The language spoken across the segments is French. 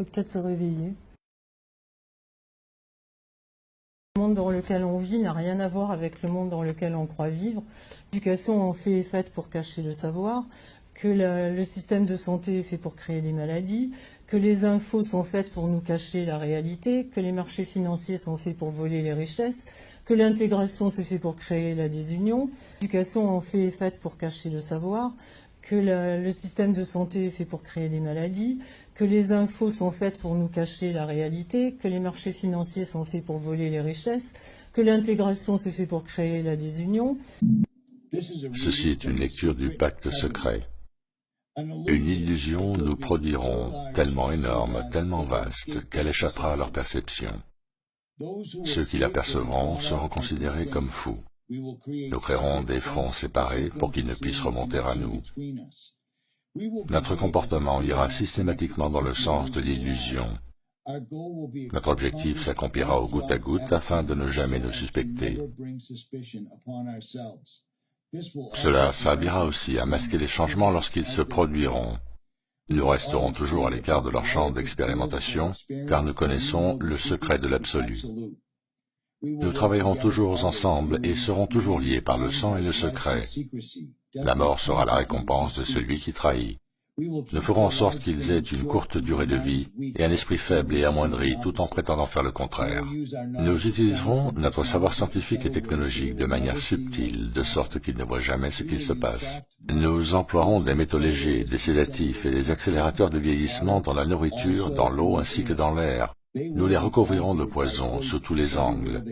faut peut-être se réveiller. Le monde dans lequel on vit n'a rien à voir avec le monde dans lequel on croit vivre. L'éducation en fait est faite pour cacher le savoir, que le système de santé est fait pour créer des maladies, que les infos sont faites pour nous cacher la réalité, que les marchés financiers sont faits pour voler les richesses, que l'intégration c'est fait pour créer la désunion. L'éducation en fait est faite pour cacher le savoir, que le système de santé est fait pour créer des maladies, que les infos sont faites pour nous cacher la réalité, que les marchés financiers sont faits pour voler les richesses, que l'intégration c'est fait pour créer la désunion. Ceci est une lecture du pacte secret. Une illusion nous produiront tellement énorme, tellement vaste, qu'elle échappera à leur perception. Ceux qui l'apercevront seront considérés comme fous. Nous créerons des fronts séparés pour qu'ils ne puissent remonter à nous. Notre comportement ira systématiquement dans le sens de l'illusion. Notre objectif s'accomplira au goutte à goutte afin de ne jamais nous suspecter. Cela servira aussi à masquer les changements lorsqu'ils se produiront. Nous resterons toujours à l'écart de leur champ d'expérimentation, car nous connaissons le secret de l'absolu. Nous travaillerons toujours ensemble et serons toujours liés par le sang et le secret. La mort sera la récompense de celui qui trahit. Nous ferons en sorte qu'ils aient une courte durée de vie et un esprit faible et amoindri tout en prétendant faire le contraire. Nous utiliserons notre savoir scientifique et technologique de manière subtile, de sorte qu'ils ne voient jamais ce qu'il se passe. Nous emploierons des métaux légers, des sédatifs et des accélérateurs de vieillissement dans la nourriture, dans l'eau ainsi que dans l'air. Nous les recouvrirons de poison sous tous les angles.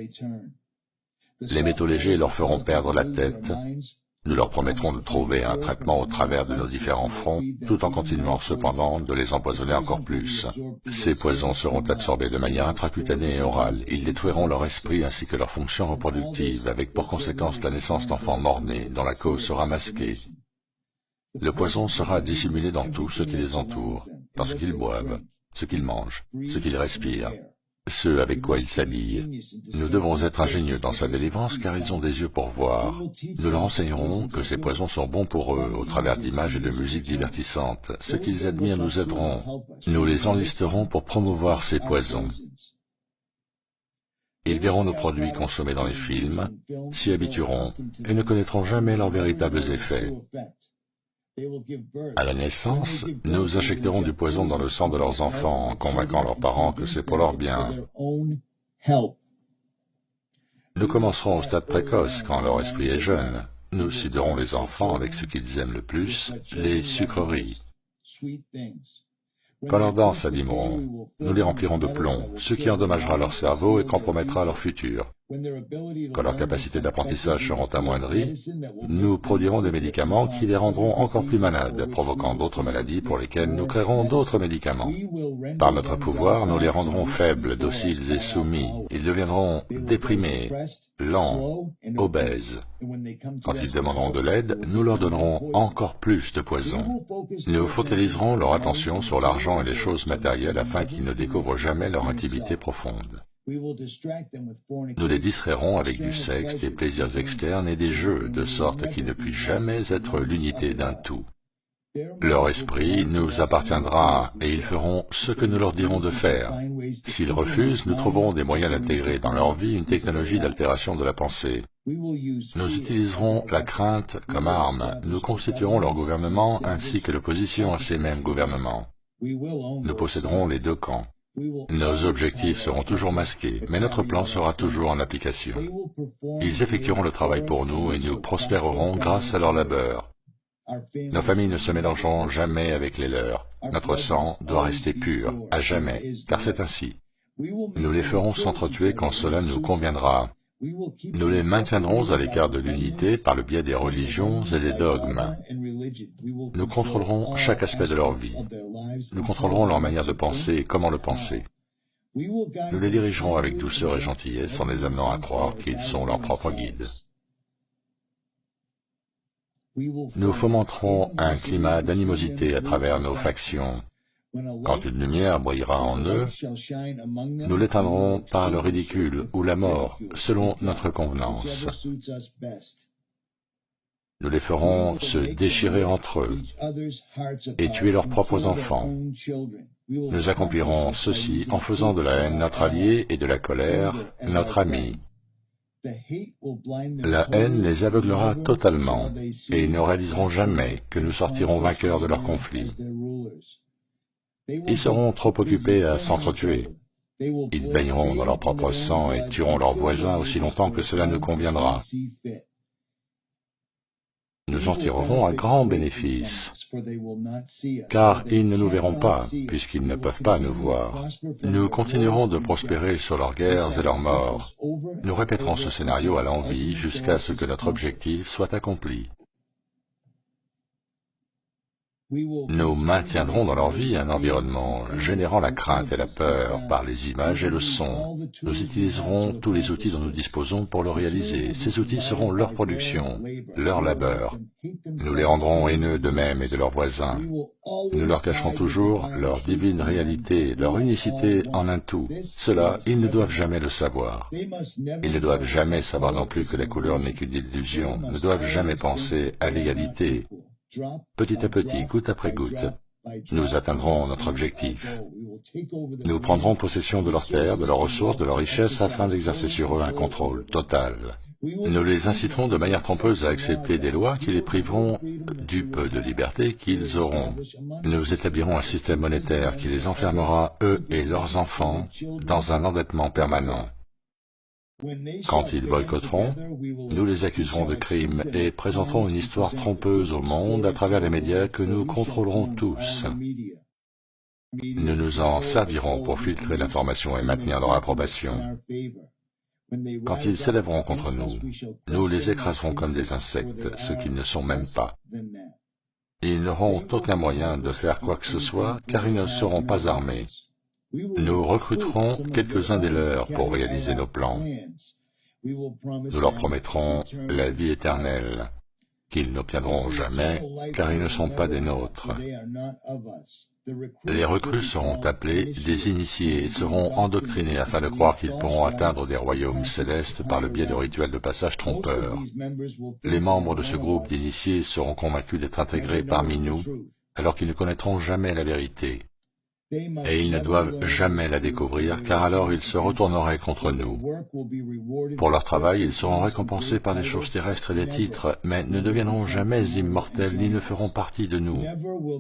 Les métaux légers leur feront perdre la tête. Nous leur promettrons de trouver un traitement au travers de nos différents fronts, tout en continuant cependant de les empoisonner encore plus. Ces poisons seront absorbés de manière intracutanée et orale. Ils détruiront leur esprit ainsi que leurs fonctions reproductives, avec pour conséquence la naissance d'enfants morts-nés, dont la cause sera masquée. Le poison sera dissimulé dans tout ce qui les entoure, dans ce qu'ils boivent, ce qu'ils mangent, ce qu'ils respirent, ce avec quoi ils s'habillent. Nous devons être ingénieux dans sa délivrance car ils ont des yeux pour voir. Nous leur enseignerons que ces poisons sont bons pour eux au travers d'images et de musiques divertissantes. Ce qu'ils admirent nous aideront. Nous les enlisterons pour promouvoir ces poisons. Ils verront nos produits consommés dans les films, s'y habitueront et ne connaîtront jamais leurs véritables effets. À la naissance, nous injecterons du poison dans le sang de leurs enfants en convainquant leurs parents que c'est pour leur bien. Nous commencerons au stade précoce, quand leur esprit est jeune. Nous ciderons les enfants avec ce qu'ils aiment le plus, les sucreries. Quand leurs dents s'abîmeront, nous les remplirons de plomb, ce qui endommagera leur cerveau et compromettra leur futur. Quand leurs capacités d'apprentissage seront amoindries, nous produirons des médicaments qui les rendront encore plus malades, provoquant d'autres maladies pour lesquelles nous créerons d'autres médicaments. Par notre pouvoir, nous les rendrons faibles, dociles et soumis. Ils deviendront déprimés, lents, obèses. Quand ils demanderont de l'aide, nous leur donnerons encore plus de poison. Nous focaliserons leur attention sur l'argent et les choses matérielles afin qu'ils ne découvrent jamais leur intimité profonde. Nous les distrairons avec du sexe, des plaisirs externes et des jeux, de sorte qu'ils ne puissent jamais être l'unité d'un tout. Leur esprit nous appartiendra et ils feront ce que nous leur dirons de faire. S'ils refusent, nous trouverons des moyens d'intégrer dans leur vie une technologie d'altération de la pensée. Nous utiliserons la crainte comme arme. Nous constituerons leur gouvernement ainsi que l'opposition à ces mêmes gouvernements. Nous posséderons les deux camps. Nos objectifs seront toujours masqués, mais notre plan sera toujours en application. Ils effectueront le travail pour nous et nous prospérerons grâce à leur labeur. Nos familles ne se mélangeront jamais avec les leurs. Notre sang doit rester pur, à jamais, car c'est ainsi. Nous les ferons s'entretuer quand cela nous conviendra. Nous les maintiendrons à l'écart de l'unité par le biais des religions et des dogmes. Nous contrôlerons chaque aspect de leur vie. Nous contrôlerons leur manière de penser et comment le penser. Nous les dirigerons avec douceur et gentillesse en les amenant à croire qu'ils sont leurs propres guides. Nous fomenterons un climat d'animosité à travers nos factions. Quand une lumière brillera en eux, nous l'éteindrons par le ridicule ou la mort, selon notre convenance. Nous les ferons se déchirer entre eux et tuer leurs propres enfants. Nous accomplirons ceci en faisant de la haine notre allié et de la colère notre ami. La haine les aveuglera totalement et ils ne réaliseront jamais que nous sortirons vainqueurs de leur conflit. Ils seront trop occupés à s'entretuer. Ils baigneront dans leur propre sang et tueront leurs voisins aussi longtemps que cela nous conviendra. Nous en tirerons un grand bénéfice, car ils ne nous verront pas, puisqu'ils ne peuvent pas nous voir. Nous continuerons de prospérer sur leurs guerres et leurs morts. Nous répéterons ce scénario à l'envi jusqu'à ce que notre objectif soit accompli. Nous maintiendrons dans leur vie un environnement générant la crainte et la peur par les images et le son. Nous utiliserons tous les outils dont nous disposons pour le réaliser. Ces outils seront leur production, leur labeur. Nous les rendrons haineux d'eux-mêmes et de leurs voisins. Nous leur cacherons toujours leur divine réalité, leur unicité en un tout. Cela, ils ne doivent jamais le savoir. Ils ne doivent jamais savoir non plus que la couleur n'est qu'une illusion, ne doivent jamais penser à l'égalité. Petit à petit, goutte après goutte, nous atteindrons notre objectif. Nous prendrons possession de leurs terres, de leurs ressources, de leurs richesses, afin d'exercer sur eux un contrôle total. Nous les inciterons de manière trompeuse à accepter des lois qui les priveront du peu de liberté qu'ils auront. Nous établirons un système monétaire qui les enfermera, eux et leurs enfants, dans un endettement permanent. Quand ils boycotteront, nous les accuserons de crimes et présenterons une histoire trompeuse au monde à travers les médias que nous contrôlerons tous. Nous nous en servirons pour filtrer l'information et maintenir leur approbation. Quand ils s'élèveront contre nous, nous les écraserons comme des insectes, ce qu'ils ne sont même pas. Ils n'auront aucun moyen de faire quoi que ce soit, car ils ne seront pas armés. Nous recruterons quelques-uns des leurs pour réaliser nos plans. Nous leur promettrons la vie éternelle, qu'ils n'obtiendront jamais, car ils ne sont pas des nôtres. Les recrues seront appelés des initiés et seront endoctrinés afin de croire qu'ils pourront atteindre des royaumes célestes par le biais de rituels de passage trompeurs. Les membres de ce groupe d'initiés seront convaincus d'être intégrés parmi nous, alors qu'ils ne connaîtront jamais la vérité. Et ils ne doivent jamais la découvrir, car alors ils se retourneraient contre nous. Pour leur travail, ils seront récompensés par des choses terrestres et des titres, mais ne deviendront jamais immortels ni ne feront partie de nous,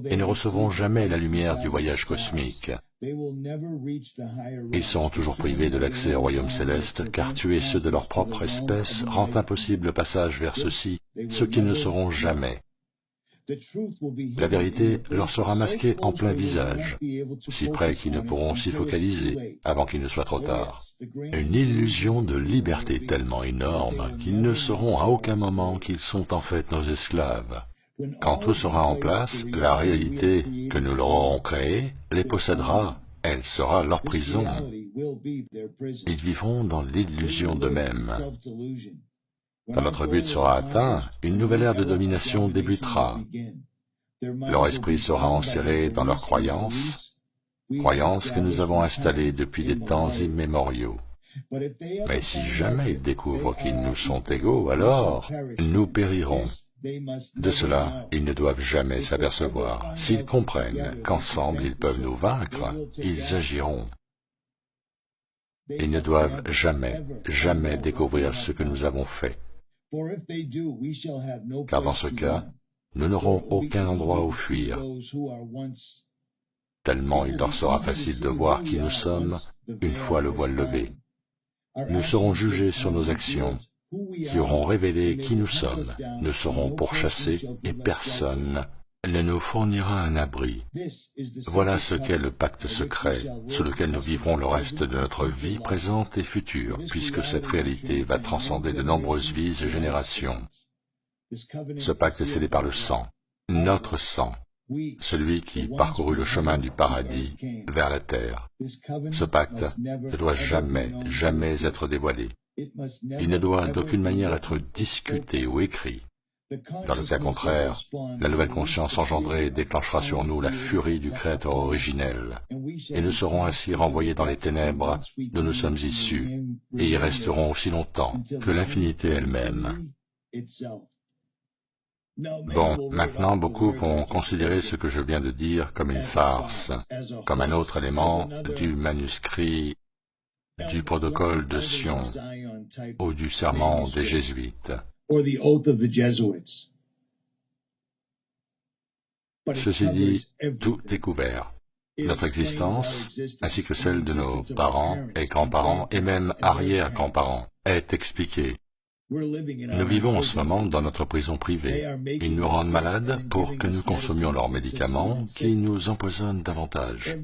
et ne recevront jamais la lumière du voyage cosmique. Ils seront toujours privés de l'accès au royaume céleste, car tuer ceux de leur propre espèce rend impossible le passage vers ceux-ci, ceux qui ne seront jamais. La vérité leur sera masquée en plein visage, si près qu'ils ne pourront s'y focaliser avant qu'il ne soit trop tard. Une illusion de liberté tellement énorme qu'ils ne sauront à aucun moment qu'ils sont en fait nos esclaves. Quand tout sera en place, la réalité que nous leur aurons créée les possédera, elle sera leur prison. Ils vivront dans l'illusion d'eux-mêmes. Quand notre but sera atteint, une nouvelle ère de domination débutera. Leur esprit sera enserré dans leurs croyances que nous avons installées depuis des temps immémoriaux. Mais si jamais ils découvrent qu'ils nous sont égaux, alors nous périrons. De cela, ils ne doivent jamais s'apercevoir. S'ils comprennent qu'ensemble ils peuvent nous vaincre, ils agiront. Ils ne doivent jamais, jamais découvrir ce que nous avons fait. Car dans ce cas, nous n'aurons aucun endroit où fuir, tellement il leur sera facile de voir qui nous sommes une fois le voile levé. Nous serons jugés sur nos actions, qui auront révélé qui nous sommes. Nous serons pourchassés et personne ne nous fournira un abri. Voilà ce qu'est le pacte secret, sous lequel nous vivrons le reste de notre vie présente et future, puisque cette réalité va transcender de nombreuses vies et générations. Ce pacte est scellé par le sang, notre sang, celui qui parcourut le chemin du paradis vers la terre. Ce pacte ne doit jamais, jamais être dévoilé. Il ne doit d'aucune manière être discuté ou écrit. Dans le cas contraire, la nouvelle conscience engendrée déclenchera sur nous la furie du Créateur originel, et nous serons ainsi renvoyés dans les ténèbres d'où nous sommes issus, et y resterons aussi longtemps que l'infinité elle-même. Bon, maintenant, beaucoup vont considérer ce que je viens de dire comme une farce, comme un autre élément du manuscrit du protocole de Sion ou du serment des Jésuites. Ceci dit, tout est couvert. Notre existence, ainsi que celle de nos parents et grands-parents et même arrière-grands-parents, est expliquée. Nous vivons en ce moment dans notre prison privée. Ils nous rendent malades pour que nous consommions leurs médicaments qui nous empoisonnent davantage.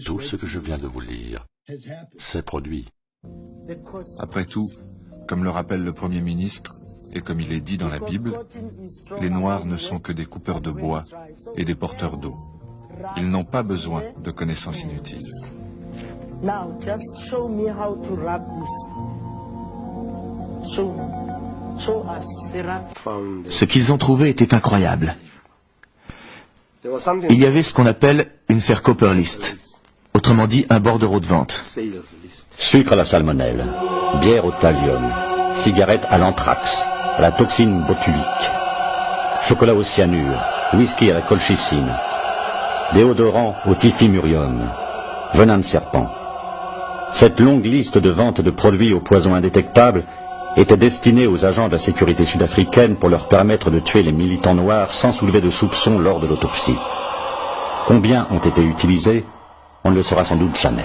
Tout ce que je viens de vous lire s'est produit. Après tout, comme le rappelle le Premier ministre, et comme il est dit dans la Bible, les Noirs ne sont que des coupeurs de bois et des porteurs d'eau. Ils n'ont pas besoin de connaissances inutiles. Now, just show me how to wrap this. Show us the wrap. Ce qu'ils ont trouvé était incroyable. Il y avait ce qu'on appelle une Faircopper List, autrement dit un bordereau de vente. Sucre à la salmonelle, bière au thallium, cigarette à l'anthrax, à la toxine botulique, chocolat au cyanure, whisky à la colchicine, déodorant au typhimurium, venin de serpent. Cette longue liste de ventes de produits au poison indétectable était destinée aux agents de la sécurité sud-africaine pour leur permettre de tuer les militants noirs sans soulever de soupçons lors de l'autopsie. Combien ont été utilisés, on ne le saura sans doute jamais.